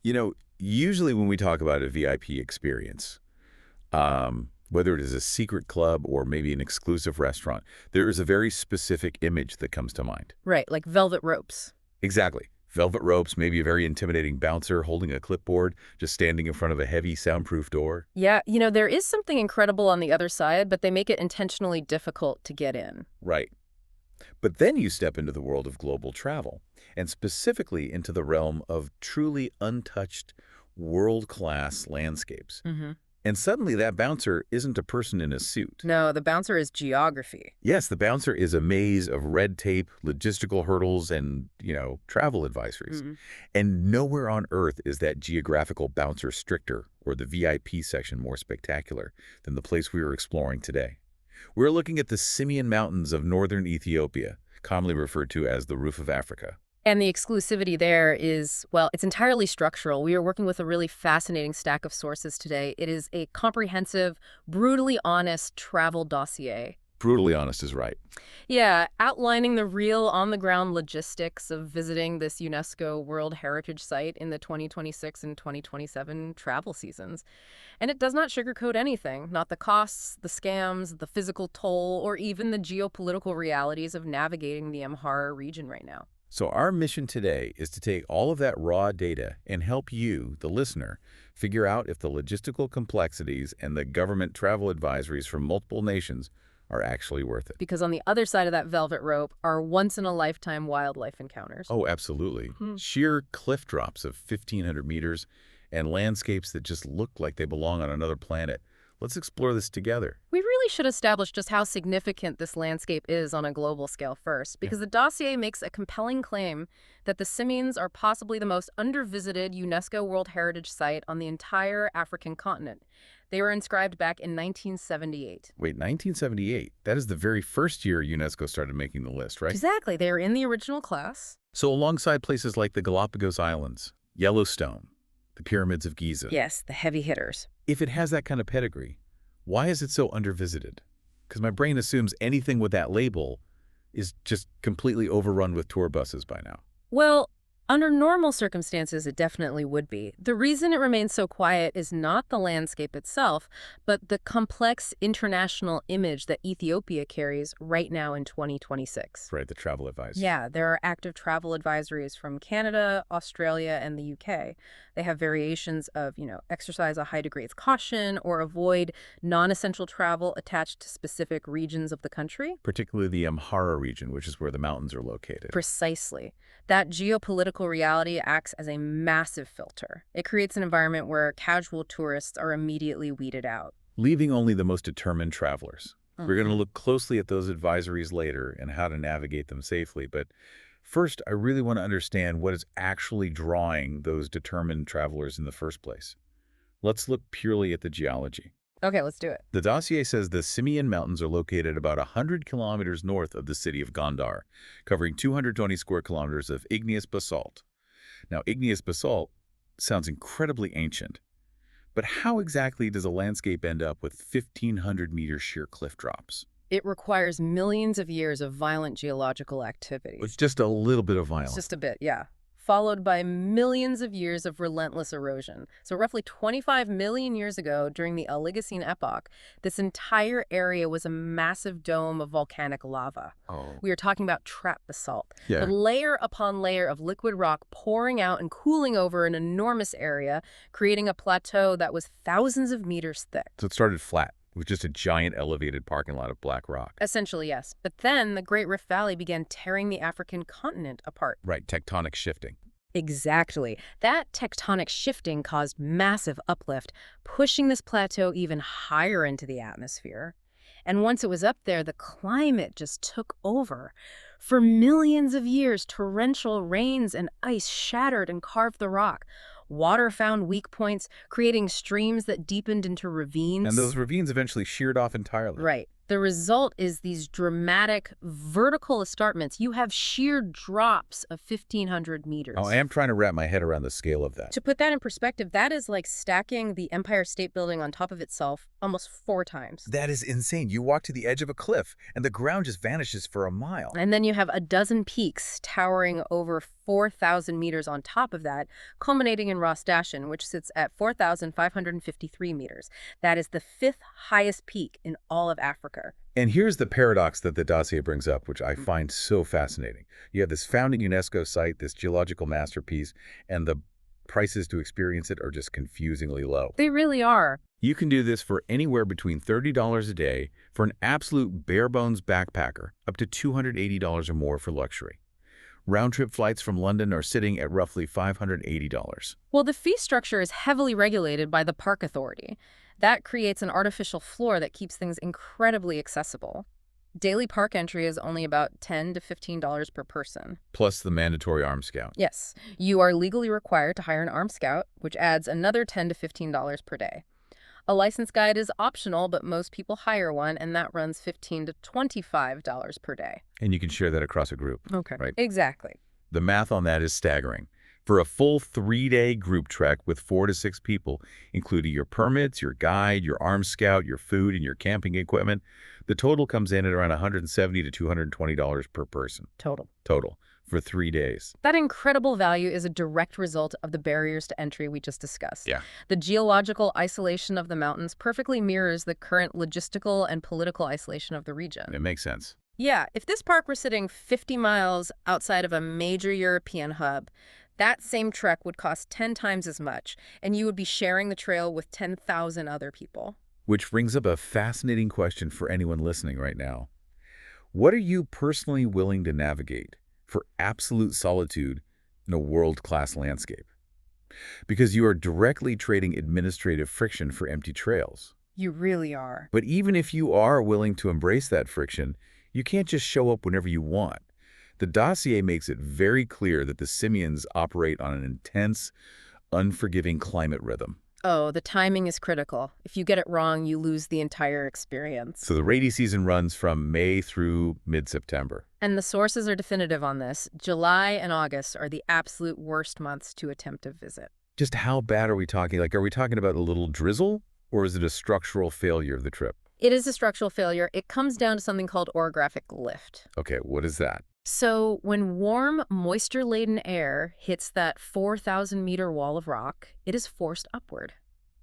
You know, usually when we talk about a VIP experience, whether it is a secret club or maybe an exclusive restaurant, there is a very specific image that comes to mind. Right, like velvet ropes. Exactly. Velvet ropes, maybe a very intimidating bouncer holding a clipboard, just standing in front of a heavy soundproof door. Yeah, there is something incredible on the other side, but they make it intentionally difficult to get in. Right. But then you step into the world of global travel, and specifically into the realm of truly untouched, world-class landscapes. hmm And suddenly that bouncer isn't a person in a suit. No, the bouncer is geography. Yes, the bouncer is a maze of red tape, logistical hurdles, and, travel advisories. Mhm. And nowhere on Earth is that geographical bouncer stricter or the VIP section more spectacular than the place we are exploring today. We're looking at the Simien Mountains of northern Ethiopia, commonly referred to as the Roof of Africa. And the exclusivity there is, well, it's entirely structural. We are working with a really fascinating stack of sources today. It is a comprehensive, brutally honest travel dossier. Brutally honest is right. Yeah, outlining the real on-the-ground logistics of visiting this UNESCO World Heritage Site in the 2026 and 2027 travel seasons. And it does not sugarcoat anything, not the costs, the scams, the physical toll, or even the geopolitical realities of navigating the Amhara region right now. So our mission today is to take all of that raw data and help you, the listener, figure out if the logistical complexities and the government travel advisories from multiple nations are actually worth it. Because on the other side of that velvet rope are once-in-a-lifetime wildlife encounters. Oh, absolutely. Sheer cliff drops of 1,500 meters and landscapes that just look like they belong on another planet. Let's explore this together. We really should establish just how significant this landscape is on a global scale first, because the dossier makes a compelling claim that the Simiens are possibly the most undervisited UNESCO World Heritage Site on the entire African continent. They were inscribed back in 1978. Wait, 1978? That is the very first year UNESCO started making the list, right? Exactly. They are in the original class. So alongside places like the Galapagos Islands, Yellowstone, the Pyramids of Giza. Yes, the heavy hitters. If it has that kind of pedigree, why is it so undervisited? Because my brain assumes anything with that label is just completely overrun with tour buses by now. Well, under normal circumstances, it definitely would be. The reason it remains so quiet is not the landscape itself, but the complex international image that Ethiopia carries right now in 2026. Right, the travel advice. Yeah, there are active travel advisories from Canada, Australia, and the UK. They have variations of, exercise a high degree of caution or avoid non-essential travel attached to specific regions of the country. Particularly the Amhara region, which is where the mountains are located. Precisely. That geopolitical reality acts as a massive filter. It creates an environment where casual tourists are immediately weeded out. Leaving only the most determined travelers. We're going to look closely at those advisories later and how to navigate them safely. But first, I really want to understand what is actually drawing those determined travelers in the first place. Let's look purely at the geology. Okay, let's do it. The dossier says the Simien Mountains are located about 100 kilometers north of the city of Gondar, covering 220 square kilometers of igneous basalt. Now, igneous basalt sounds incredibly ancient, but how exactly does a landscape end up with 1,500-meter sheer cliff drops? It requires millions of years of violent geological activity. It's just a little bit of violence. Just a bit, yeah. Followed by millions of years of relentless erosion. So roughly 25 million years ago, during the Oligocene epoch, this entire area was a massive dome of volcanic lava. Oh. We are talking about trapped basalt. Yeah. The layer upon layer of liquid rock pouring out and cooling over an enormous area, creating a plateau that was thousands of meters thick. So it started flat, with just a giant elevated parking lot of black rock. Essentially, yes. But then the Great Rift Valley began tearing the African continent apart. Right, tectonic shifting. Exactly. That tectonic shifting caused massive uplift, pushing this plateau even higher into the atmosphere. And once it was up there, the climate just took over. For millions of years, torrential rains and ice shattered and carved the rock. Water found weak points, creating streams that deepened into ravines. And those ravines eventually sheared off entirely. Right. The result is these dramatic vertical escarpments. You have sheer drops of 1,500 Oh, I meters. am trying to wrap my head around the scale of that. To put that in perspective, that is like stacking the Empire State Building on top of itself almost 4 times. That is insane. You walk to the edge of a cliff, and the ground just vanishes for a mile. And then you have a dozen peaks towering over 4,000 meters on top of that, culminating in Ras Dashen, which sits at 4,553 meters. That is the fifth highest peak in all of Africa. And here's the paradox that the dossier brings up, which I find so fascinating. You have this founding UNESCO site, this geological masterpiece, and the prices to experience it are just confusingly low. They really are. You can do this for anywhere between $30 a day for an absolute bare-bones backpacker, up to $280 or more for luxury. Round-trip flights from London are sitting at roughly $580. Well, the fee structure is heavily regulated by the Park Authority. That creates an artificial floor that keeps things incredibly accessible. Daily park entry is only about $10 to $15 per person. Plus the mandatory armed scout. Yes, you are legally required to hire an armed scout, which adds another $10 to $15 per day. A license guide is optional, but most people hire one, and that runs $15 to $25 per day. And you can share that across a group. Okay. Right. Exactly. The math on that is staggering. For a full 3-day group trek with 4 to 6 people, including your permits, your guide, your armed scout, your food, and your camping equipment, the total comes in at around $170 to $220 per person. Total for 3 days. That incredible value is a direct result of the barriers to entry we just discussed. Yeah. The geological isolation of the mountains perfectly mirrors the current logistical and political isolation of the region. It makes sense. Yeah, if this park were sitting 50 miles outside of a major European hub, that same trek would cost 10 times as much, and you would be sharing the trail with 10,000 other people. Which brings up a fascinating question for anyone listening right now. What are you personally willing to navigate for absolute solitude in a world-class landscape? Because you are directly trading administrative friction for empty trails. You really are. But even if you are willing to embrace that friction, you can't just show up whenever you want. The dossier makes it very clear that the Simiens operate on an intense, unforgiving climate rhythm. Oh, the timing is critical. If you get it wrong, you lose the entire experience. So the rainy season runs from May through mid-September. And the sources are definitive on this. July and August are the absolute worst months to attempt a visit. Just how bad are we talking? Like, are we talking about a little drizzle, or is it a structural failure of the trip? It is a structural failure. It comes down to something called orographic lift. Okay, what is that? So when warm, moisture-laden air hits that 4,000-meter wall of rock, it is forced upward.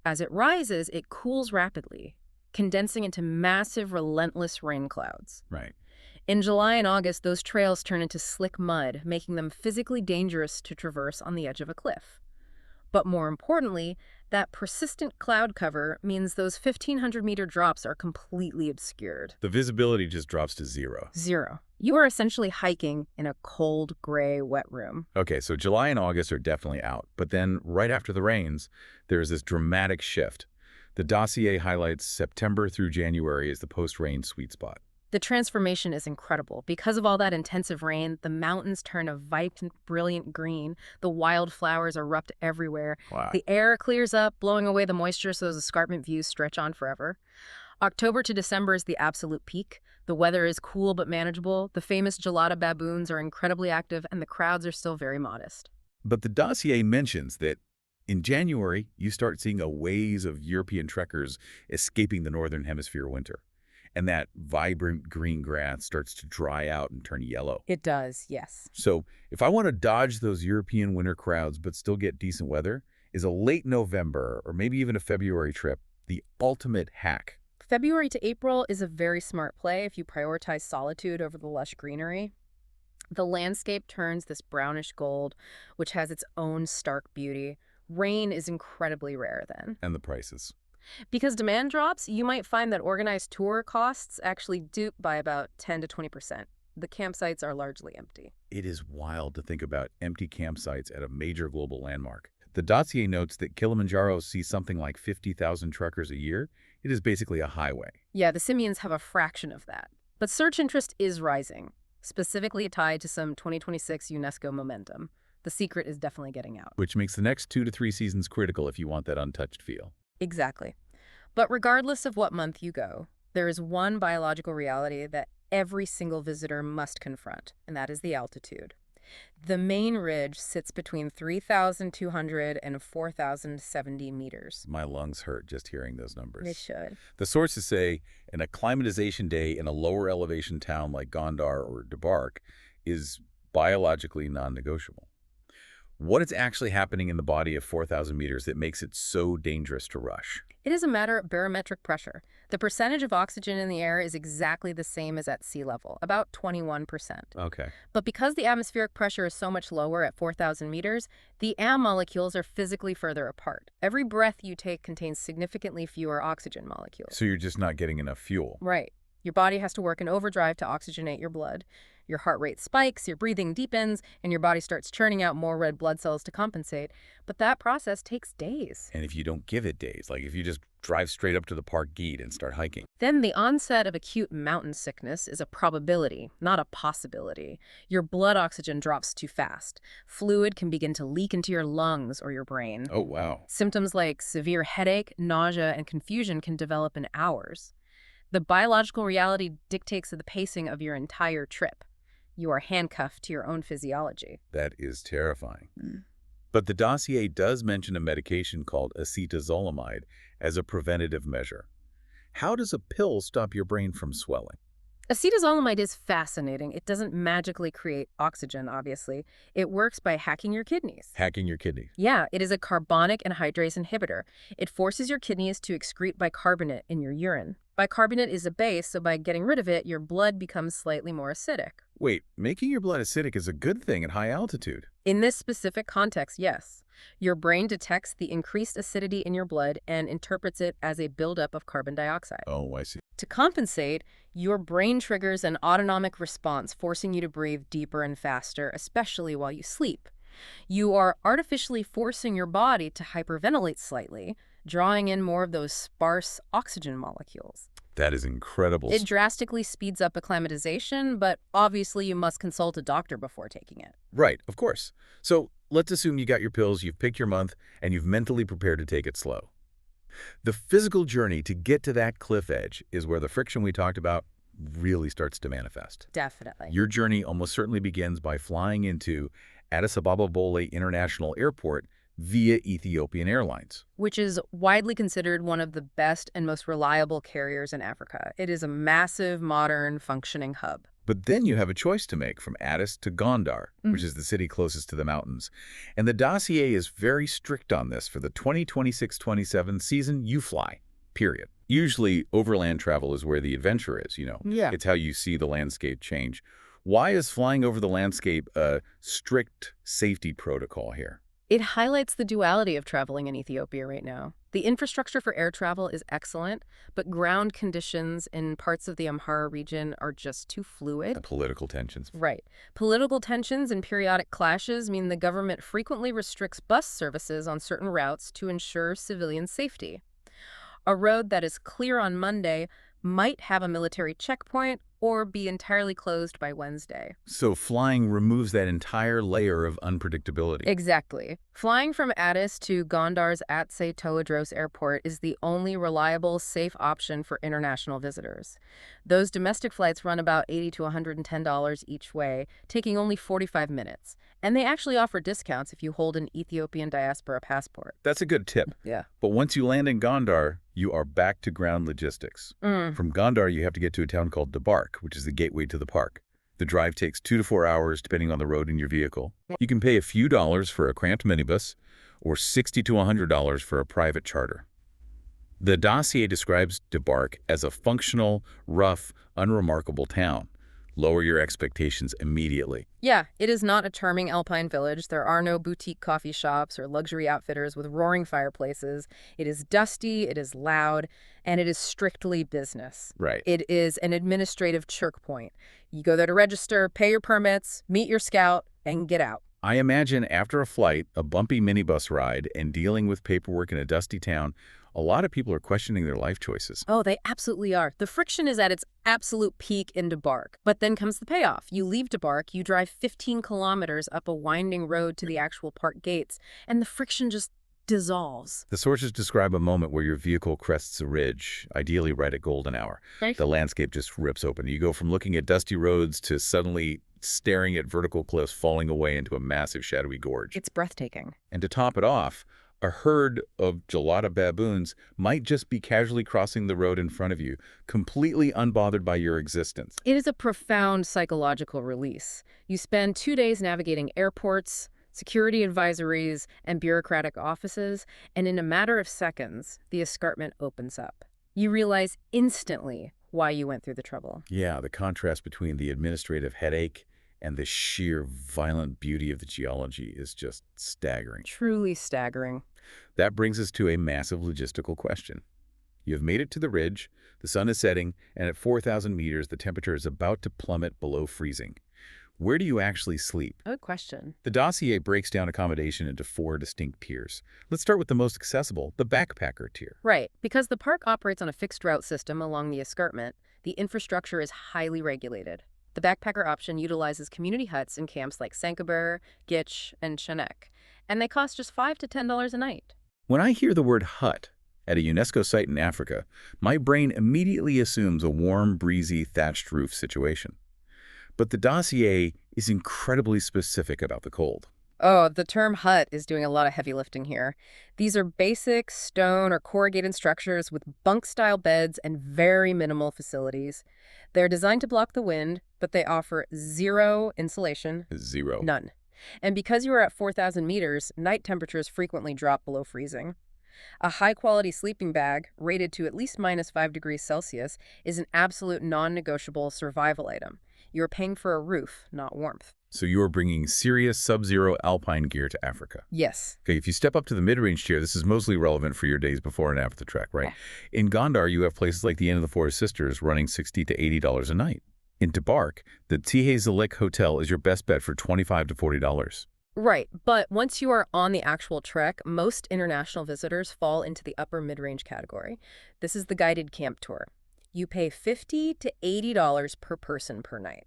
As it rises, it cools rapidly, condensing into massive, relentless rain clouds. Right. In July and August, those trails turn into slick mud, making them physically dangerous to traverse on the edge of a cliff. But more importantly, that persistent cloud cover means those 1,500-meter drops are completely obscured. The visibility just drops to zero. Zero. You are essentially hiking in a cold, gray, wet room. Okay, so July and August are definitely out. But then, right after the rains, there's this dramatic shift. The dossier highlights September through January as the post-rain sweet spot. The transformation is incredible. Because of all that intensive rain, the mountains turn a vibrant, brilliant green. The wildflowers erupt everywhere. Wow. The air clears up, blowing away the moisture so those escarpment views stretch on forever. October to December is the absolute peak. The weather is cool but manageable. The famous Gelada baboons are incredibly active, and the crowds are still very modest. But the dossier mentions that in January, you start seeing a wave of European trekkers escaping the Northern Hemisphere winter. And that vibrant green grass starts to dry out and turn yellow. It does, yes. So if I want to dodge those European winter crowds but still get decent weather, is a late November or maybe even a February trip the ultimate hack? February to April is a very smart play if you prioritize solitude over the lush greenery. The landscape turns this brownish gold, which has its own stark beauty. Rain is incredibly rare then. And the prices. Because demand drops, you might find that organized tour costs actually dupe by about 10 to 20%. The campsites are largely empty. It is wild to think about empty campsites at a major global landmark. The dossier notes that Kilimanjaro sees something like 50,000 trekkers a year. It is basically a highway. Yeah, the Simiens have a fraction of that. But search interest is rising, specifically tied to some 2026 UNESCO momentum. The secret is definitely getting out. Which makes the next 2 to 3 seasons critical if you want that untouched feel. Exactly. But regardless of what month you go, There is one biological reality that every single visitor must confront, and that is the altitude. The main ridge sits between 3,200 and 4,070 meters. My lungs hurt just hearing those They numbers. should. The sources say an acclimatization day in a lower elevation town like Gondar or Debark is biologically non-negotiable. What is actually happening in the body of 4,000 meters that makes it so dangerous to rush? It is a matter of barometric pressure. The percentage of oxygen in the air is exactly the same as at sea level, about 21%. Okay. But because the atmospheric pressure is so much lower at 4,000 meters, the air molecules are physically further apart. Every breath you take contains significantly fewer oxygen molecules. So you're just not getting enough fuel. Right. Your body has to work in overdrive to oxygenate your blood. Your heart rate spikes, your breathing deepens, and your body starts churning out more red blood cells to compensate. But that process takes days. And if you don't give it days, like if you just drive straight up to the park gate and start hiking. Then the onset of acute mountain sickness is a probability, not a possibility. Your blood oxygen drops too fast. Fluid can begin to leak into your lungs or your brain. Oh, wow. Symptoms like severe headache, nausea, and confusion can develop in hours. The biological reality dictates the pacing of your entire trip. You are handcuffed to your own physiology. That is terrifying. But the dossier does mention a medication called acetazolamide as a preventative measure. How does a pill stop your brain from swelling? Acetazolamide is fascinating. It doesn't magically create oxygen, obviously. It works by hacking your kidneys. Hacking your kidneys. Yeah, it is a carbonic anhydrase inhibitor. It forces your kidneys to excrete bicarbonate in your urine. Bicarbonate is a base, so by getting rid of it, your blood becomes slightly more acidic. Wait, making your blood acidic is a good thing at high altitude. In this specific context, yes. Your brain detects the increased acidity in your blood and interprets it as a buildup of carbon dioxide. Oh, I see. To compensate, your brain triggers an autonomic response, forcing you to breathe deeper and faster, especially while you sleep. You are artificially forcing your body to hyperventilate slightly, drawing in more of those sparse oxygen molecules. That is incredible. It drastically speeds up acclimatization, but obviously you must consult a doctor before taking it. Right, of course. So let's assume you got your pills, you've picked your month, and you've mentally prepared to take it slow. The physical journey to get to that cliff edge is where the friction we talked about really starts to manifest. Definitely. Your journey almost certainly begins by flying into Addis Ababa Bole International Airport via Ethiopian Airlines. Which is widely considered one of the best and most reliable carriers in Africa. It is a massive, modern, functioning hub. But then you have a choice to make from Addis to Gondar, which is the city closest to the mountains. And the dossier is very strict on this for the 2026-27 season you fly, period. Usually, overland travel is where the adventure is, you know. Yeah. It's how you see the landscape change. Why is flying over the landscape a strict safety protocol here? It highlights the duality of traveling in Ethiopia right now. The infrastructure for air travel is excellent, but ground conditions in parts of the Amhara region are just too fluid. The political tensions. Right. Political tensions and periodic clashes mean the government frequently restricts bus services on certain routes to ensure civilian safety. A road that is clear on Monday might have a military checkpoint or be entirely closed by Wednesday. So flying removes that entire layer of unpredictability. Exactly. Flying from Addis to Gondar's Atse Tewodros Airport is the only reliable, safe option for international visitors. Those domestic flights run about $80 to $110 each way, taking only 45 minutes. And they actually offer discounts if you hold an Ethiopian diaspora passport. That's a good tip. Yeah. But once you land in Gondar, you are back to ground logistics. From Gondar, you have to get to a town called Debark, which is the gateway to the park. The drive takes 2 to 4 hours, depending on the road in your vehicle. You can pay a few dollars for a cramped minibus or $60 to $100 for a private charter. The dossier describes Debark as a functional, rough, unremarkable town. Lower your expectations immediately. Yeah, it is not a charming alpine village. There are no boutique coffee shops or luxury outfitters with roaring fireplaces. It is dusty, it is loud, and it is strictly business. Right. It is an administrative choke point. You go there to register, pay your permits, meet your scout, and get out. I imagine after a flight, a bumpy minibus ride, and dealing with paperwork in a dusty town, a lot of people are questioning their life choices. Oh, they absolutely are. The friction is at its absolute peak in Debark. But then comes the payoff. You leave Debark, you drive 15 kilometers up a winding road to the actual park gates, and the friction just dissolves. The sources describe a moment where your vehicle crests a ridge, ideally right at golden hour. Right. The landscape just rips open. You go from looking at dusty roads to suddenly staring at vertical cliffs falling away into a massive shadowy gorge. It's breathtaking. And to top it off, a herd of Gelada baboons might just be casually crossing the road in front of you, completely unbothered by your existence. It is a profound psychological release. You spend 2 days navigating airports, security advisories, and bureaucratic offices, and in a matter of seconds, the escarpment opens up. You realize instantly why you went through the trouble. Yeah, the contrast between the administrative headache and the sheer violent beauty of the geology is just staggering. Truly staggering. That brings us to a massive logistical question. You have made it to the ridge, the sun is setting, and at 4,000 meters, the temperature is about to plummet below freezing. Where do you actually sleep? Good question. The dossier breaks down accommodation into 4 distinct tiers. Let's start with the most accessible, the backpacker tier. Right. Because the park operates on a fixed route system along the escarpment, the infrastructure is highly regulated. The backpacker option utilizes community huts in camps like Sankober, Gitch, and Chanek, and they cost just $5 to $10 a night. When I hear the word hut at a UNESCO site in Africa, my brain immediately assumes a warm, breezy, thatched roof situation. But the dossier is incredibly specific about the cold. Oh, the term hut is doing a lot of heavy lifting here. These are basic stone or corrugated structures with bunk-style beds and very minimal facilities. They're designed to block the wind, but they offer zero insulation. Zero. None. And because you are at 4,000 meters, night temperatures frequently drop below freezing. A high-quality sleeping bag, rated to at least -5 degrees Celsius, is an absolute non-negotiable survival item. You're paying for a roof, not warmth. So you are bringing serious sub-zero alpine gear to Africa. Yes. Okay, if you step up to the mid-range tier, this is mostly relevant for your days before and after the trek, right? Yeah. In Gondar, you have places like the Inn of the Four Sisters running $60 to $80 a night. In Tabark, the Tihe Zalik Hotel is your best bet for $25 to $40. Right, but once you are on the actual trek, most international visitors fall into the upper mid-range category. This is the guided camp tour. You pay $50 to $80 per person per night.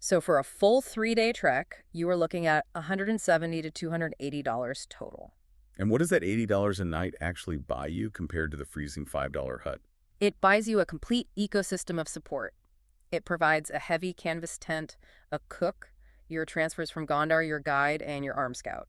So for a full 3-day trek, you are looking at $170 to $280 total. And what does that $80 a night actually buy you compared to the freezing $5 hut? It buys you a complete ecosystem of support. It provides a heavy canvas tent, a cook, your transfers from Gondar, your guide, and your arm scout.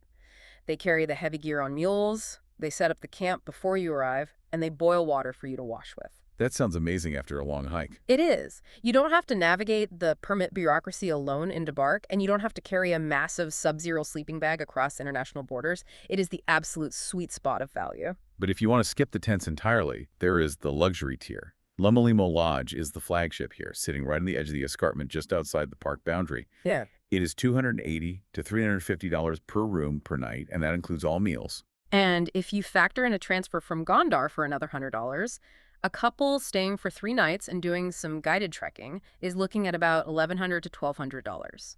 They carry the heavy gear on mules, they set up the camp before you arrive, and they boil water for you to wash with. That sounds amazing after a long hike. It is. You don't have to navigate the permit bureaucracy alone in Tabark, and you don't have to carry a massive sub-zero sleeping bag across international borders. It is the absolute sweet spot of value. But if you want to skip the tents entirely, there is the luxury tier. Lumalimo Lodge is the flagship here, sitting right on the edge of the escarpment just outside the park boundary. Yeah. It is $280 to $350 per room per night, and that includes all meals. And if you factor in a transfer from Gondar for another $100, a couple staying for 3 nights and doing some guided trekking is looking at about $1,100 to $1,200.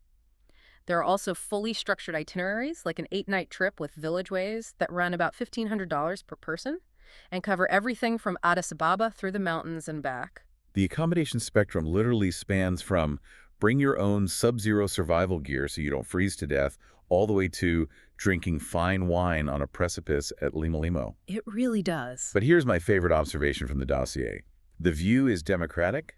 There are also fully structured itineraries, like an 8-night trip with villageways that run about $1,500 per person and cover everything from Addis Ababa through the mountains and back. The accommodation spectrum literally spans from bring your own sub-zero survival gear so you don't freeze to death, all the way to drinking fine wine on a precipice at Limalimo. It really does. But here's my favorite observation from the dossier. The view is democratic,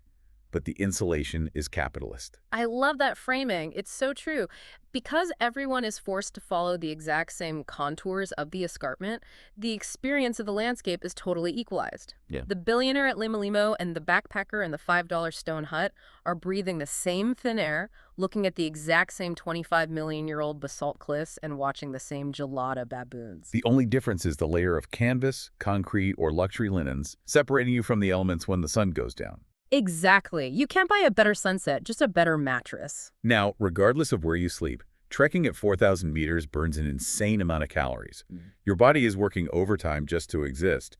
but the insulation is capitalist. I love that framing. It's so true. Because everyone is forced to follow the exact same contours of the escarpment, the experience of the landscape is totally equalized. Yeah. The billionaire at Limalimo and the backpacker in the $5 stone hut are breathing the same thin air, looking at the exact same 25-million-year-old basalt cliffs and watching the same Gelada baboons. The only difference is the layer of canvas, concrete, or luxury linens separating you from the elements when the sun goes down. Exactly. You can't buy a better sunset, just a better mattress. Now, regardless of where you sleep, trekking at 4,000 meters burns an insane amount of calories. Your body is working overtime just to exist.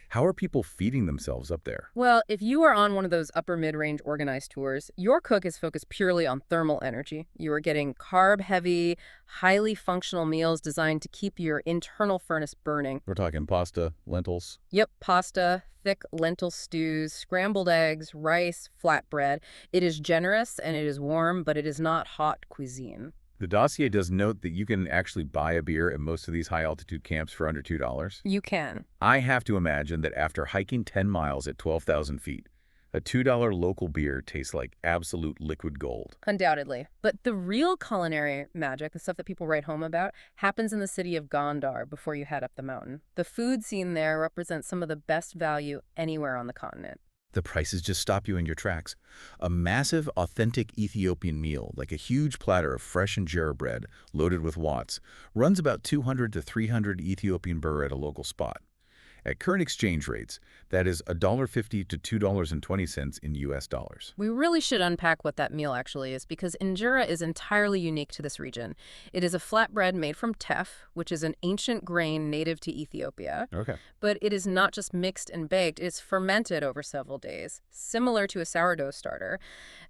How are people feeding themselves up there? Well, if you are on one of those upper mid-range organized tours, your cook is focused purely on thermal energy. You are getting carb-heavy, highly functional meals designed to keep your internal furnace burning. We're talking pasta, lentils. Yep, pasta, thick lentil stews, scrambled eggs, rice, flatbread. It is generous and it is warm, but it is not hot cuisine. The dossier does note that you can actually buy a beer at most of these high-altitude camps for under $2. You can. I have to imagine that after hiking 10 miles at 12,000 feet, a $2 local beer tastes like absolute liquid gold. Undoubtedly. But the real culinary magic, the stuff that people write home about, happens in the city of Gondar before you head up the mountain. The food scene there represents some of the best value anywhere on the continent. The prices just stop you in your tracks. A massive, authentic Ethiopian meal, like a huge platter of fresh injera bread loaded with wats, runs about 200 to 300 Ethiopian birr at a local spot. At current exchange rates, that is $1.50 to $2.20 in US dollars. We really should unpack what that meal actually is, because injera is entirely unique to this region. It is a flatbread made from teff, which is an ancient grain native to Ethiopia. Okay. But it is not just mixed and baked, it's fermented over several days, similar to a sourdough starter.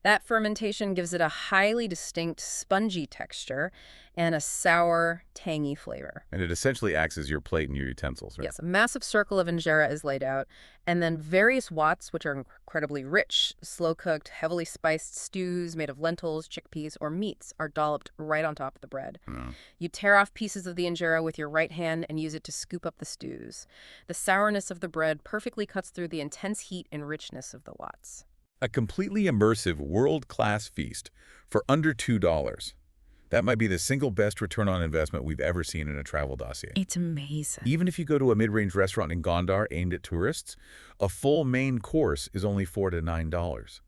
That fermentation gives it a highly distinct spongy texture and a sour, tangy flavor. And it essentially acts as your plate and your utensils, right? Yes, a massive circle of injera is laid out, and then various wats, which are incredibly rich, slow-cooked, heavily spiced stews made of lentils, chickpeas, or meats, are dolloped right on top of the bread. Mm. You tear off pieces of the injera with your right hand and use it to scoop up the stews. The sourness of the bread perfectly cuts through the intense heat and richness of the wats. A completely immersive, world-class feast for under $2. That might be the single best return on investment we've ever seen in a travel dossier. It's amazing. Even if you go to a mid-range restaurant in Gondar aimed at tourists, a full main course is only $4 to $9.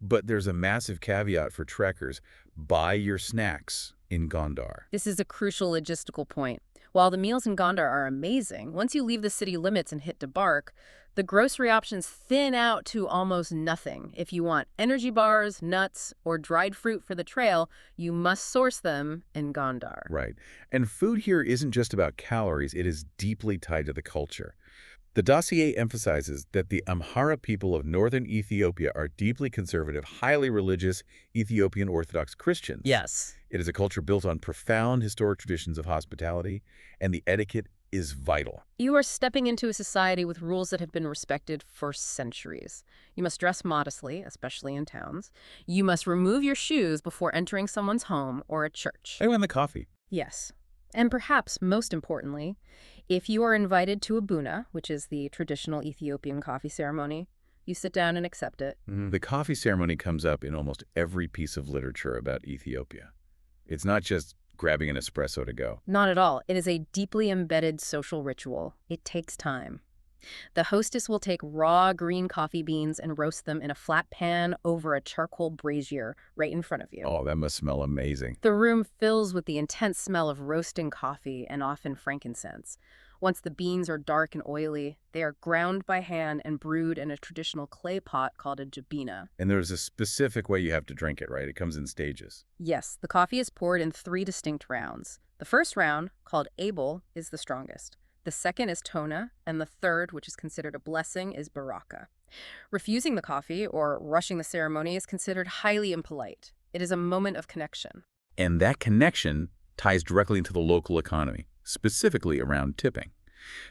But there's a massive caveat for trekkers. Buy your snacks in Gondar. This is a crucial logistical point. While the meals in Gondar are amazing, once you leave the city limits and hit Debark, the grocery options thin out to almost nothing. If you want energy bars, nuts, or dried fruit for the trail, you must source them in Gondar. Right. And food here isn't just about calories, it is deeply tied to the culture. The dossier emphasizes that the Amhara people of northern Ethiopia are deeply conservative, highly religious Ethiopian Orthodox Christians. Yes. It is a culture built on profound historic traditions of hospitality, and the etiquette is vital. You are stepping into a society with rules that have been respected for centuries. You must dress modestly, especially in towns. You must remove your shoes before entering someone's home or a church. I won the coffee. Yes. And perhaps most importantly, if you are invited to a buna, which is the traditional Ethiopian coffee ceremony, you sit down and accept it. The coffee ceremony comes up in almost every piece of literature about Ethiopia. It's not just grabbing an espresso to go. Not at all. It is a deeply embedded social ritual. It takes time. The hostess will take raw green coffee beans and roast them in a flat pan over a charcoal brazier right in front of you. Oh, that must smell amazing. The room fills with the intense smell of roasting coffee and often frankincense. Once the beans are dark and oily, they are ground by hand and brewed in a traditional clay pot called a jabina. And there's a specific way you have to drink it, right? It comes in stages. Yes, the coffee is poured in 3 distinct rounds. The first round, called Abel, is the strongest. The second is Tona, and the third, which is considered a blessing, is Baraka. Refusing the coffee or rushing the ceremony is considered highly impolite. It is a moment of connection. And that connection ties directly into the local economy, specifically around tipping.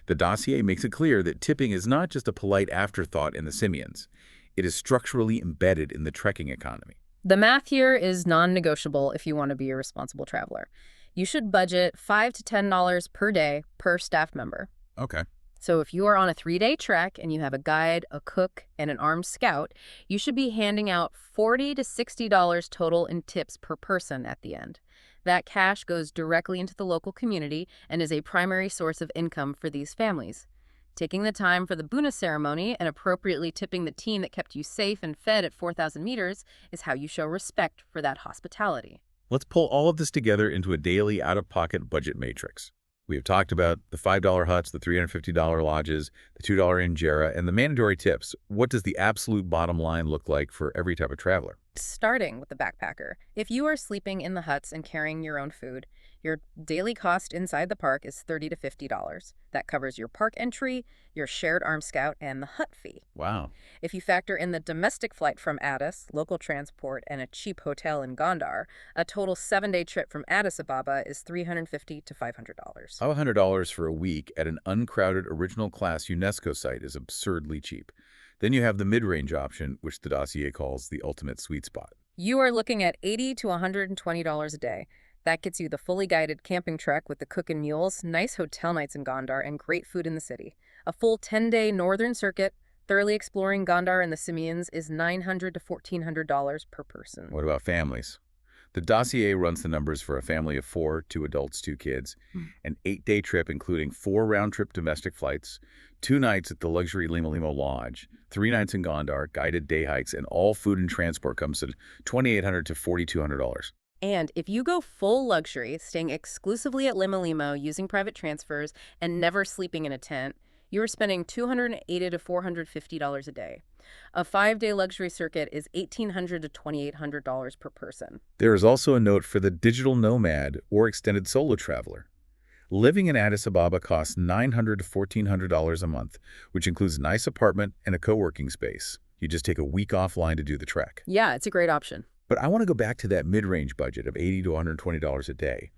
The dossier makes it clear that tipping is not just a polite afterthought in the Simiens. It is structurally embedded in the trekking economy. The math here is non-negotiable if you want to be a responsible traveler. You should budget $5 to $10 per day per staff member. Okay. So if you are on a 3-day trek and you have a guide, a cook, and an armed scout, you should be handing out $40 to $60 total in tips per person at the end. That cash goes directly into the local community and is a primary source of income for these families. Taking the time for the Buna ceremony and appropriately tipping the team that kept you safe and fed at 4,000 meters is how you show respect for that hospitality. Let's pull all of this together into a daily out-of-pocket budget matrix. We have talked about the $5 huts, the $350 lodges, the $2 injera, and the mandatory tips. What does the absolute bottom line look like for every type of traveler? Starting with the backpacker. If you are sleeping in the huts and carrying your own food, your daily cost inside the park is $30 to $50. That covers your park entry, your shared armed scout, and the hut fee. Wow. If you factor in the domestic flight from Addis, local transport, and a cheap hotel in Gondar, a total 7-day trip from Addis Ababa is $350 to $500. $500 for a week at an uncrowded original-class UNESCO site is absurdly cheap. Then you have the mid-range option, which the dossier calls the ultimate sweet spot. You are looking at $80 to $120 a day. That gets you the fully guided camping trek with the cook and mules, nice hotel nights in Gondar, and great food in the city. A full 10-day northern circuit, thoroughly exploring Gondar and the Simiens, is $900 to $1,400 per person. What about families? The dossier runs the numbers for a family of 4, 2 adults, 2 kids, an 8-day trip including 4 round-trip domestic flights, 2 nights at the luxury Lima Lima Lodge, 3 nights in Gondar, guided day hikes, and all food and transport comes at $2,800 to $4,200. And if you go full luxury, staying exclusively at Lima Lima, using private transfers, and never sleeping in a tent, you're spending $280 to $450 a day. A 5-day luxury circuit is $1,800 to $2,800 per person. There is also a note for the digital nomad or extended solo traveler. Living in Addis Ababa costs $900 to $1,400 a month, which includes a nice apartment and a co-working space. You just take a week offline to do the trek. Yeah, it's a great option. But I want to go back to that mid-range budget of $80 to $120 a day.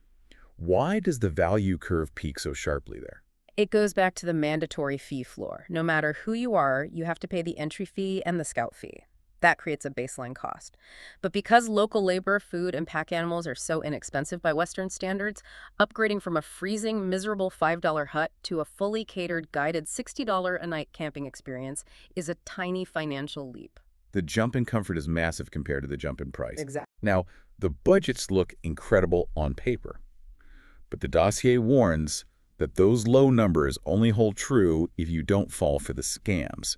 Why does the value curve peak so sharply there? It goes back to the mandatory fee floor. No matter who you are, you have to pay the entry fee and the scout fee. That creates a baseline cost. But because local labor, food, and pack animals are so inexpensive by Western standards, upgrading from a freezing, miserable $5 hut to a fully catered, guided $60 a night camping experience is a tiny financial leap. The jump in comfort is massive compared to the jump in price. Exactly. Now, the budgets look incredible on paper, but the dossier warns that those low numbers only hold true if you don't fall for the scams.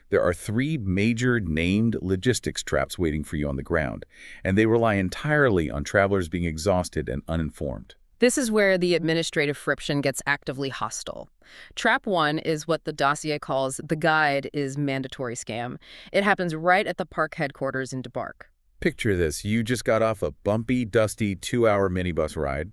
There are 3 major named logistics traps waiting for you on the ground, and they rely entirely on travelers being exhausted and uninformed. This is where the administrative friction gets actively hostile. Trap 1 is what the dossier calls the guide is mandatory scam. It happens right at the park headquarters in Debark. Picture this. You just got off a bumpy, dusty 2-hour minibus ride.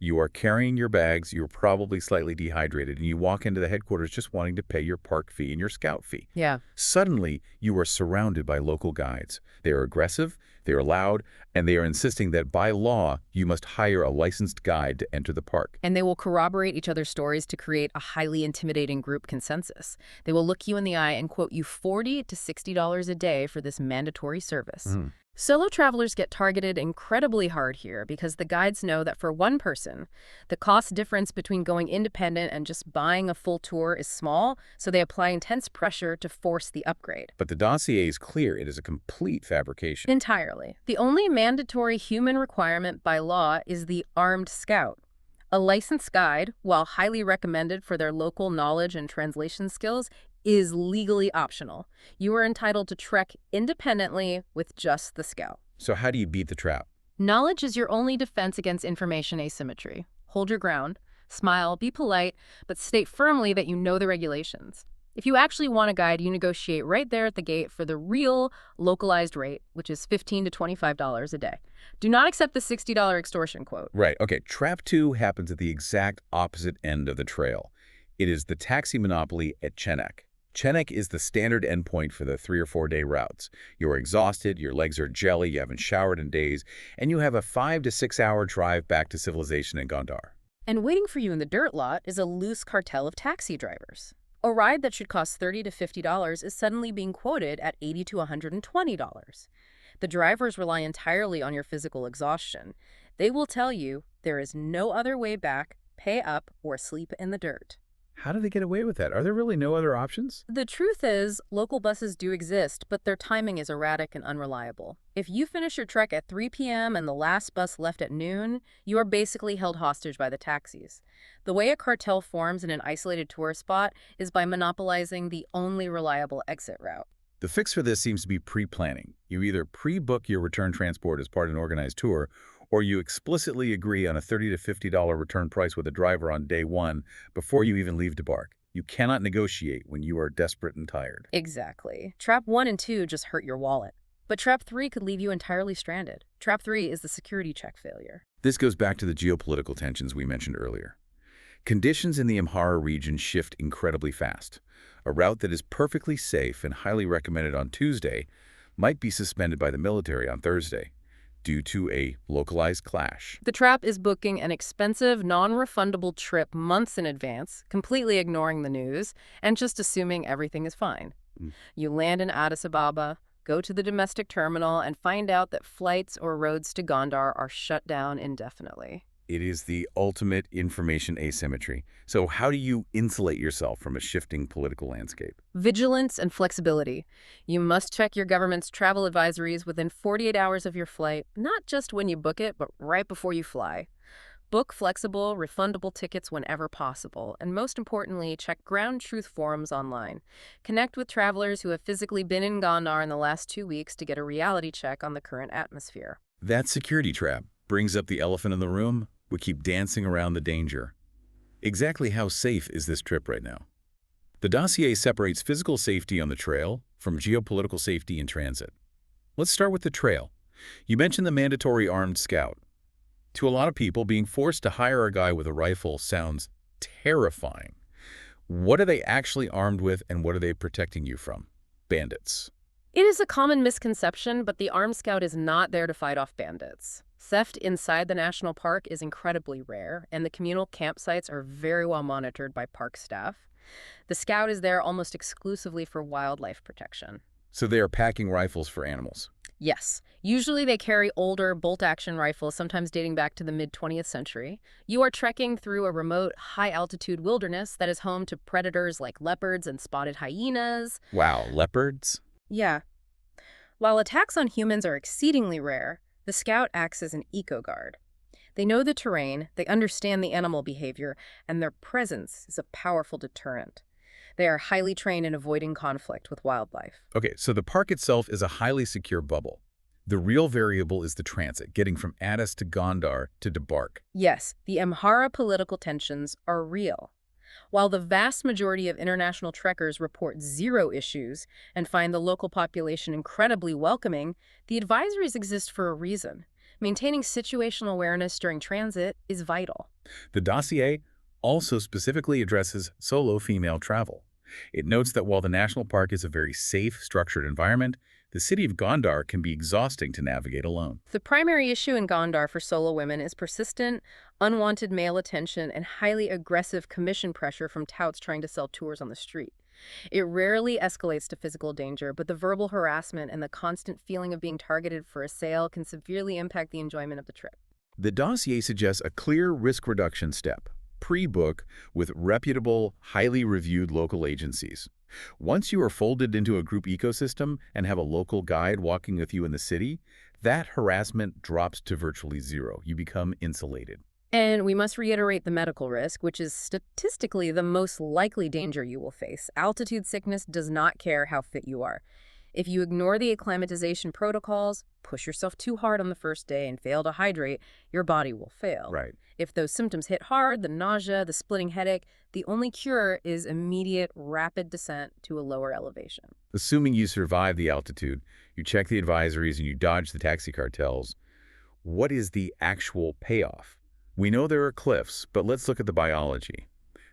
You are carrying your bags, you're probably slightly dehydrated, and you walk into the headquarters just wanting to pay your park fee and your scout fee. Yeah. Suddenly, you are surrounded by local guides. They are aggressive, they are loud, and they are insisting that by law, you must hire a licensed guide to enter the park. And they will corroborate each other's stories to create a highly intimidating group consensus. They will look you in the eye and quote you $40 to $60 a day for this mandatory service. Solo travelers get targeted incredibly hard here because the guides know that for one person, the cost difference between going independent and just buying a full tour is small, so they apply intense pressure to force the upgrade. But the dossier is clear. It is a complete fabrication. Entirely. The only mandatory human requirement by law is the armed scout. A licensed guide, while highly recommended for their local knowledge and translation skills, is legally optional. You are entitled to trek independently with just the scout. So how do you beat the trap? Knowledge is your only defense against information asymmetry. Hold your ground, smile, be polite, but state firmly that you know the regulations. If you actually want a guide, you negotiate right there at the gate for the real localized rate, which is $15 to $25 a day. Do not accept the $60 extortion quote. Right. Okay. Trap 2 happens at the exact opposite end of the trail. It is the taxi monopoly at Chenek. Chenek is the standard endpoint for the 3 or 4 day routes. You're exhausted, your legs are jelly, you haven't showered in days, and you have a 5 to 6 hour drive back to civilization in Gondar. And waiting for you in the dirt lot is a loose cartel of taxi drivers. A ride that should cost $30 to $50 is suddenly being quoted at $80 to $120. The drivers rely entirely on your physical exhaustion. They will tell you there is no other way back, pay up, or sleep in the dirt. How do they get away with that? Are there really no other options? The truth is, local buses do exist, but their timing is erratic and unreliable. If you finish your trek at 3 p.m. and the last bus left at noon, you are basically held hostage by the taxis. The way a cartel forms in an isolated tourist spot is by monopolizing the only reliable exit route. The fix for this seems to be pre-planning. You either pre-book your return transport as part of an organized tour, or you explicitly agree on a $30 to $50 return price with a driver on day 1 before you even leave Debark. You cannot negotiate when you are desperate and tired. Exactly. Trap 1 and 2 just hurt your wallet. But Trap 3 could leave you entirely stranded. Trap 3 is the security check failure. This goes back to the geopolitical tensions we mentioned earlier. Conditions in the Amhara region shift incredibly fast. A route that is perfectly safe and highly recommended on Tuesday might be suspended by the military on Thursday due to a localized clash. The trap is booking an expensive, non-refundable trip months in advance, completely ignoring the news, and just assuming everything is fine. You land in Addis Ababa, go to the domestic terminal and find out that flights or roads to Gondar are shut down indefinitely. It is the ultimate information asymmetry. So how do you insulate yourself from a shifting political landscape? Vigilance and flexibility. You must check your government's travel advisories within 48 hours of your flight, not just when you book it, but right before you fly. Book flexible, refundable tickets whenever possible, and most importantly, check ground truth forums online. Connect with travelers who have physically been in Gondar in the last 2 weeks to get a reality check on the current atmosphere. That security trap brings up the elephant in the room. We keep dancing around the danger. Exactly how safe is this trip right now? The dossier separates physical safety on the trail from geopolitical safety in transit. Let's start with the trail. You mentioned the mandatory armed scout. To a lot of people, being forced to hire a guy with a rifle sounds terrifying. What are they actually armed with, and what are they protecting you from? Bandits. It is a common misconception, but the armed scout is not there to fight off bandits. Theft inside the national park is incredibly rare, and the communal campsites are very well monitored by park staff. The scout is there almost exclusively for wildlife protection. So they are packing rifles for animals. Yes. Usually they carry older bolt-action rifles, sometimes dating back to the mid-20th century. You are trekking through a remote, high-altitude wilderness that is home to predators like leopards and spotted hyenas. Wow, leopards? Yeah. While attacks on humans are exceedingly rare, the scout acts as an eco-guard. They know the terrain, they understand the animal behavior, and their presence is a powerful deterrent. They are highly trained in avoiding conflict with wildlife. Okay, so the park itself is a highly secure bubble. The real variable is the transit, getting from Addis to Gondar to Debark. Yes, the Amhara political tensions are real. While the vast majority of international trekkers report zero issues and find the local population incredibly welcoming, the advisories exist for a reason. Maintaining situational awareness during transit is vital. The dossier also specifically addresses solo female travel. It notes that while the national park is a very safe, structured environment, the city of Gondar can be exhausting to navigate alone. The primary issue in Gondar for solo women is persistent, unwanted male attention and highly aggressive commission pressure from touts trying to sell tours on the street. It rarely escalates to physical danger, but the verbal harassment and the constant feeling of being targeted for a sale can severely impact the enjoyment of the trip. The dossier suggests a clear risk reduction step. Pre-book with reputable, highly reviewed local agencies. Once you are folded into a group ecosystem and have a local guide walking with you in the city, that harassment drops to virtually zero. You become insulated. And we must reiterate the medical risk, which is statistically the most likely danger you will face. Altitude sickness does not care how fit you are. If you ignore the acclimatization protocols, push yourself too hard on the first day, and fail to hydrate, your body will fail. Right. If those symptoms hit hard, the nausea, the splitting headache, the only cure is immediate, rapid descent to a lower elevation. Assuming you survive the altitude, you check the advisories and you dodge the taxi cartels, what is the actual payoff? We know there are cliffs, but let's look at the biology.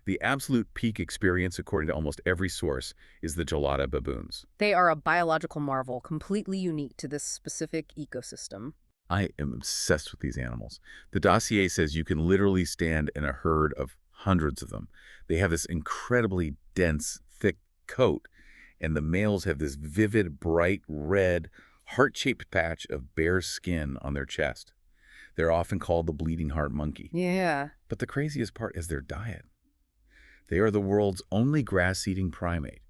The absolute peak experience, according to almost every source, is the Gelada baboons. They are a biological marvel, completely unique to this specific ecosystem. I am obsessed with these animals. The dossier says you can literally stand in a herd of hundreds of them. They have this incredibly dense, thick coat, and the males have this vivid, bright red, heart-shaped patch of bare skin on their chest. They're often called the bleeding heart monkey. Yeah. But the craziest part is their diet. They are the world's only grass-eating primate.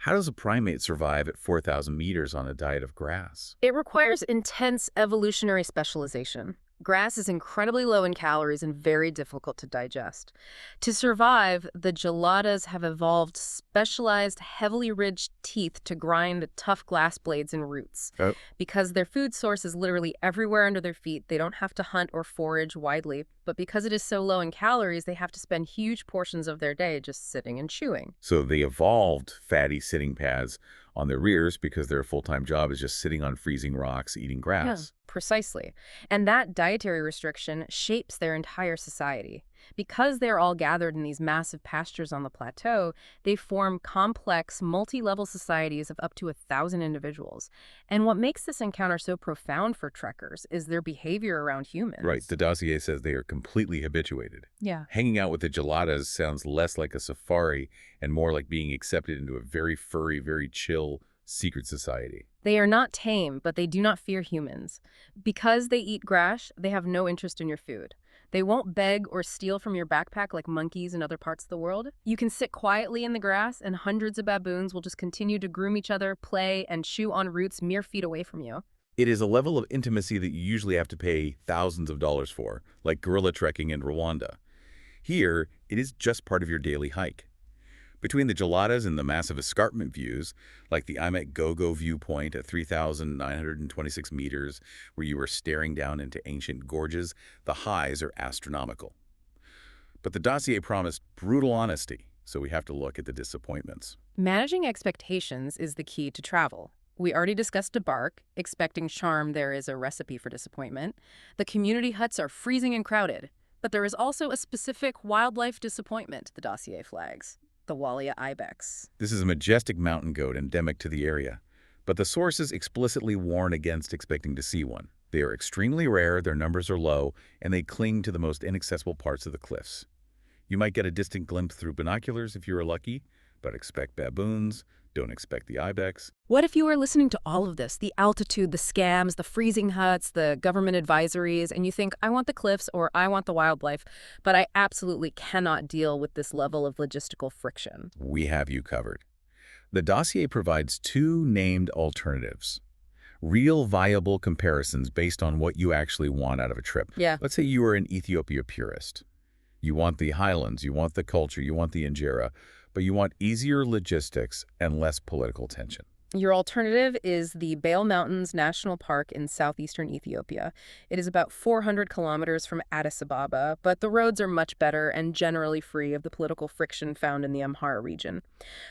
How does a primate survive at 4,000 meters on a diet of grass? It requires intense evolutionary specialization. Grass is incredibly low in calories and very difficult to digest. To survive, the geladas have evolved specialized, heavily ridged teeth to grind tough glass blades and roots. Oh. Because their food source is literally everywhere under their feet, they don't have to hunt or forage widely. But because it is so low in calories, they have to spend huge portions of their day just sitting and chewing. So they evolved fatty sitting pads on their rears because their full-time job is just sitting on freezing rocks, eating grass. Yeah, precisely. And that dietary restriction shapes their entire society. Because they're all gathered in these massive pastures on the plateau, they form complex, multi-level societies of up to 1,000 individuals. And what makes this encounter so profound for trekkers is their behavior around humans. Right. The dossier says they are completely habituated. Yeah. Hanging out with the geladas sounds less like a safari and more like being accepted into a very furry, very chill secret society. They are not tame, but they do not fear humans. Because they eat grass, they have no interest in your food. They won't beg or steal from your backpack like monkeys in other parts of the world. You can sit quietly in the grass, and hundreds of baboons will just continue to groom each other, play, and chew on roots mere feet away from you. It is a level of intimacy that you usually have to pay thousands of dollars for, like gorilla trekking in Rwanda. Here, it is just part of your daily hike. Between the Geladas and the massive escarpment views, like the Imet Gogo viewpoint at 3,926 meters, where you are staring down into ancient gorges, the highs are astronomical. But the dossier promised brutal honesty, so we have to look at the disappointments. Managing expectations is the key to travel. We already discussed debark. Expecting charm, there is a recipe for disappointment. The community huts are freezing and crowded. But there is also a specific wildlife disappointment, the dossier flags. The Walia ibex. This is a majestic mountain goat endemic to the area, but the sources explicitly warn against expecting to see one. They are extremely rare, their numbers are low, and they cling to the most inaccessible parts of the cliffs. You might get a distant glimpse through binoculars if you are lucky, but expect baboons, don't expect the ibex. What if you were listening to all of this, the altitude, the scams, the freezing huts, the government advisories, and you think, I want the cliffs or I want the wildlife, but I absolutely cannot deal with this level of logistical friction? We have you covered. The dossier provides two named alternatives. Real viable comparisons based on what you actually want out of a trip. Yeah. Let's say you are an Ethiopia purist. You want the highlands, you want the culture, you want the injera, but you want easier logistics and less political tension. Your alternative is the Bale Mountains National Park in southeastern Ethiopia. It is about 400 kilometers from Addis Ababa, but the roads are much better and generally free of the political friction found in the Amhara region.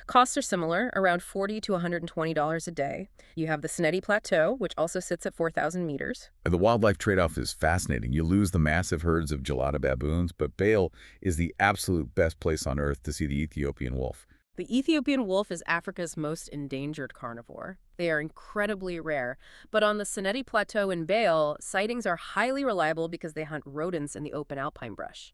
Costs are similar, around $40 to $120 a day. You have the Sindeti Plateau, which also sits at 4,000 meters. The wildlife trade-off is fascinating. You lose the massive herds of Gelada baboons, but Bale is the absolute best place on earth to see the Ethiopian wolf. The Ethiopian wolf is Africa's most endangered carnivore. They are incredibly rare, but on the Sindeti Plateau in Bale, sightings are highly reliable because they hunt rodents in the open alpine brush.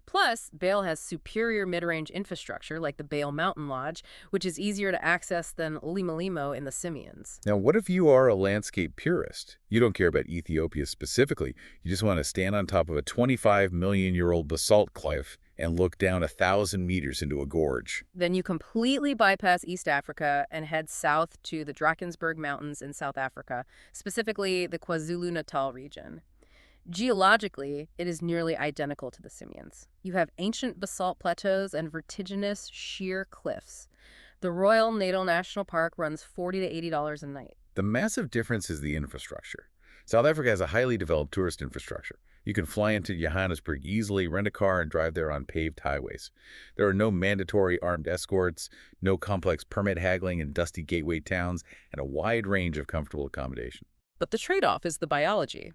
Plus, Bale has superior mid-range infrastructure like the Bale Mountain Lodge, which is easier to access than Limo in the Simiens. Now, what if you are a landscape purist? You don't care about Ethiopia specifically. You just want to stand on top of a 25-million-year-old basalt cliff and look down 1,000 meters into a gorge. Then you completely bypass East Africa and head south to the Drakensberg Mountains in South Africa, specifically the KwaZulu-Natal region. Geologically, it is nearly identical to the Simiens. You have ancient basalt plateaus and vertiginous, sheer cliffs. The Royal Natal National Park runs $40 to $80 a night. The massive difference is the infrastructure. South Africa has a highly developed tourist infrastructure. You can fly into Johannesburg easily, rent a car, and drive there on paved highways. There are no mandatory armed escorts, no complex permit haggling in dusty gateway towns, and a wide range of comfortable accommodation. But the trade-off is the biology.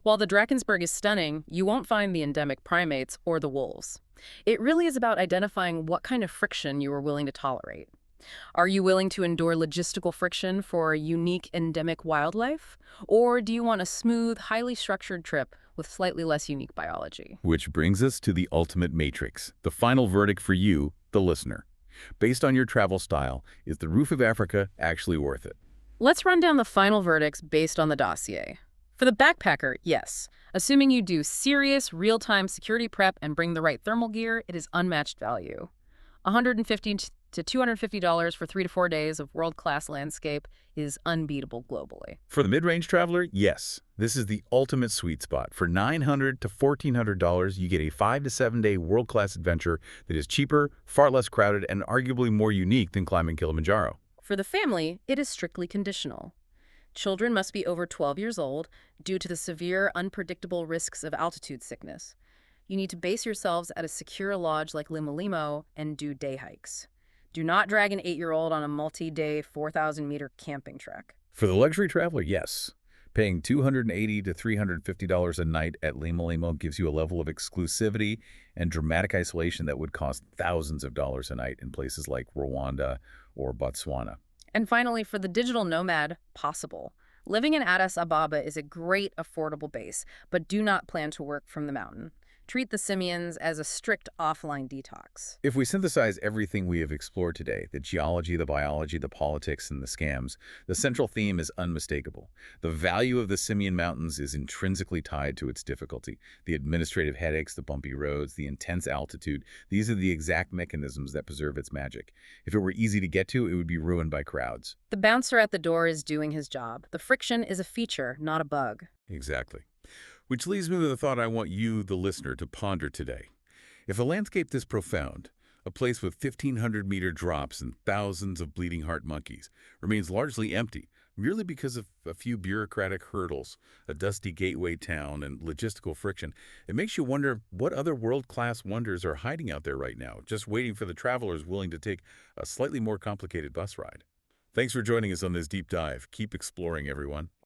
While the Drakensberg is stunning, you won't find the endemic primates or the wolves. It really is about identifying what kind of friction you are willing to tolerate. Are you willing to endure logistical friction for unique endemic wildlife? Or do you want a smooth, highly structured trip with slightly less unique biology? Which brings us to the ultimate matrix, the final verdict for you, the listener. Based on your travel style, is the roof of Africa actually worth it? Let's run down the final verdicts based on the dossier. For the backpacker, yes. Assuming you do serious, real-time security prep and bring the right thermal gear, it is unmatched value. $150 to $250 for 3 to 4 days of world-class landscape is unbeatable globally. For the mid-range traveler, yes. This is the ultimate sweet spot. For $900 to $1,400, you get a 5 to 7 day world-class adventure that is cheaper, far less crowded, and arguably more unique than climbing Kilimanjaro. For the family, it is strictly conditional. Children must be over 12 years old due to the severe, unpredictable risks of altitude sickness. You need to base yourselves at a secure lodge like Limo and do day hikes. Do not drag an 8-year-old on a multi-day 4,000-meter camping trek. For the luxury traveler, yes. Paying $280 to $350 a night at Limo gives you a level of exclusivity and dramatic isolation that would cost thousands of dollars a night in places like Rwanda or Botswana. And finally, for the digital nomad, possible. Living in Addis Ababa is a great, affordable base, but do not plan to work from the mountain. treat the Simiens as a strict offline detox. If we synthesize everything we have explored today, the geology, the biology, the politics, and the scams, the central theme is unmistakable. The value of the Simien Mountains is intrinsically tied to its difficulty. The administrative headaches, the bumpy roads, the intense altitude, these are the exact mechanisms that preserve its magic. If it were easy to get to, it would be ruined by crowds. The bouncer at the door is doing his job. The friction is a feature, not a bug. Exactly. Which leads me to the thought I want you, the listener, to ponder today. If a landscape this profound, a place with 1,500-meter drops and thousands of bleeding heart monkeys, remains largely empty, merely because of a few bureaucratic hurdles, a dusty gateway town, and logistical friction, it makes you wonder what other world-class wonders are hiding out there right now, just waiting for the travelers willing to take a slightly more complicated bus ride. Thanks for joining us on this deep dive. Keep exploring, everyone.